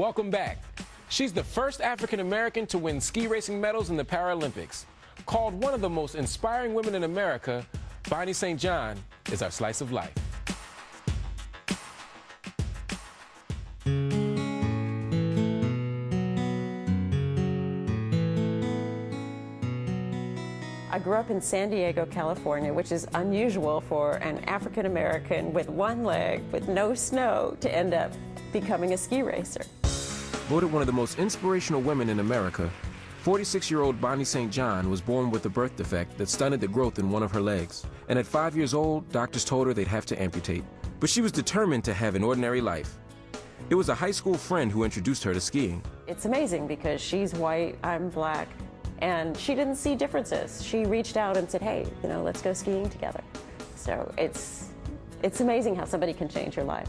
Welcome back. She's the first African-American to win ski racing medals in the Paralympics. Called one of the most inspiring women in America, Bonnie St. John is our slice of life. I grew up in San Diego, California, which is unusual for an African-American with one leg, with no snow, to end up becoming a ski racer. Voted one of the most inspirational women in America, 46-year-old Bonnie St. John was born with a birth defect that stunted the growth in one of her legs. And at 5 years old, doctors told her they'd have to amputate. But she was determined to have an ordinary life. It was a high school friend who introduced her to skiing. It's amazing because she's white, I'm black, and she didn't see differences. She reached out and said, hey, let's go skiing together. So it's amazing how somebody can change your life.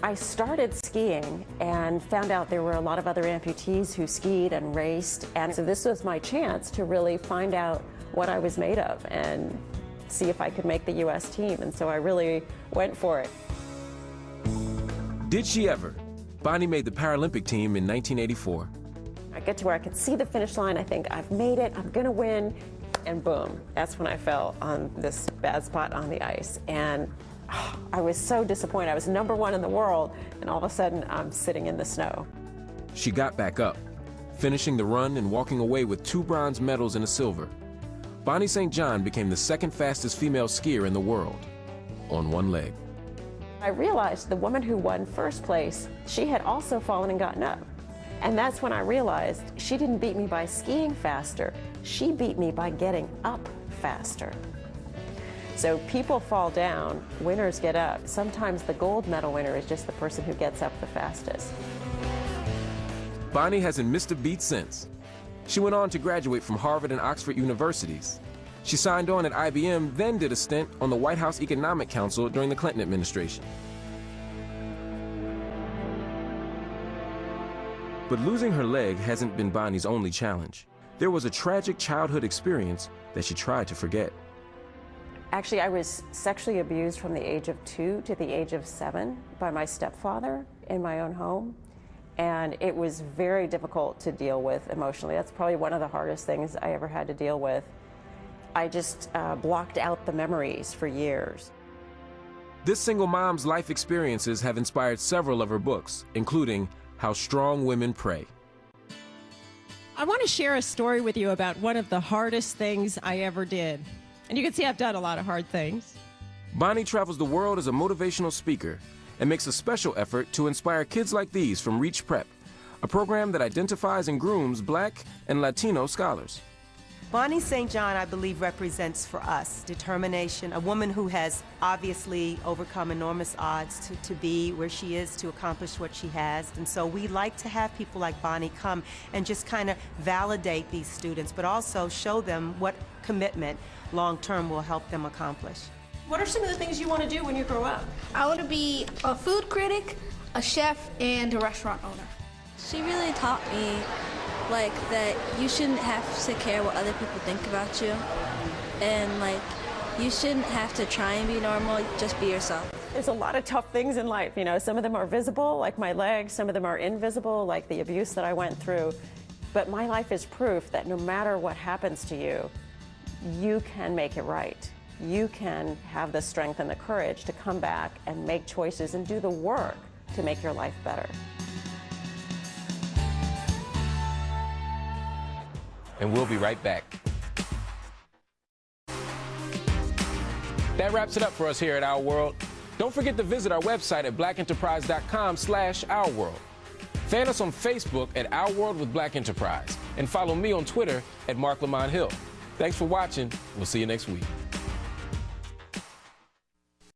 I started skiing and found out there were a lot of other amputees who skied and raced, and so this was my chance to really find out what I was made of and see if I could make the U.S. team, and so I really went for it. Did she ever? Bonnie made the Paralympic team in 1984. I get to where I could see the finish line, I think, I've made it, I'm gonna win, and boom, that's when I fell on this bad spot on the ice. And I was so disappointed. I was #1 in the world, and all of a sudden, I'm sitting in the snow. She got back up, finishing the run and walking away with 2 bronze medals and a silver. Bonnie St. John became the second fastest female skier in the world, on one leg. I realized the woman who won first place, she had also fallen and gotten up. And that's when I realized she didn't beat me by skiing faster, she beat me by getting up faster. So people fall down, winners get up. Sometimes the gold medal winner is just the person who gets up the fastest. Bonnie hasn't missed a beat since. She went on to graduate from Harvard and Oxford universities. She signed on at IBM, then did a stint on the White House Economic Council during the Clinton administration. But losing her leg hasn't been Bonnie's only challenge. There was a tragic childhood experience that she tried to forget. Actually, I was sexually abused from the age of 2 to the age of 7 by my stepfather in my own home. And it was very difficult to deal with emotionally. That's probably one of the hardest things I ever had to deal with. I just blocked out the memories for years. This single mom's life experiences have inspired several of her books, including How Strong Women Pray. I want to share a story with you about one of the hardest things I ever did. And you can see I've done a lot of hard things. Bonnie travels the world as a motivational speaker and makes a special effort to inspire kids like these from Reach Prep, a program that identifies and grooms Black and Latino scholars. Bonnie St. John, I believe, represents for us determination, a woman who has obviously overcome enormous odds to be where she is, to accomplish what she has. And so we like to have people like Bonnie come and just kind of validate these students, but also show them what commitment long-term will help them accomplish. What are some of the things you want to do when you grow up? I want to be a food critic, a chef, and a restaurant owner. She really taught me that you shouldn't have to care what other people think about you, and you shouldn't have to try and be normal, just be yourself. There's a lot of tough things in life, some of them are visible, like my legs, some of them are invisible, like the abuse that I went through. But my life is proof that no matter what happens to you, you can make it right. You can have the strength and the courage to come back and make choices and do the work to make your life better. And we'll be right back. That wraps it up for us here at Our World. Don't forget to visit our website at blackenterprise.com/ourworld. Fan us on Facebook at Our World with Black Enterprise, and follow me on Twitter at Marc Lamont Hill. Thanks for watching. We'll see you next week.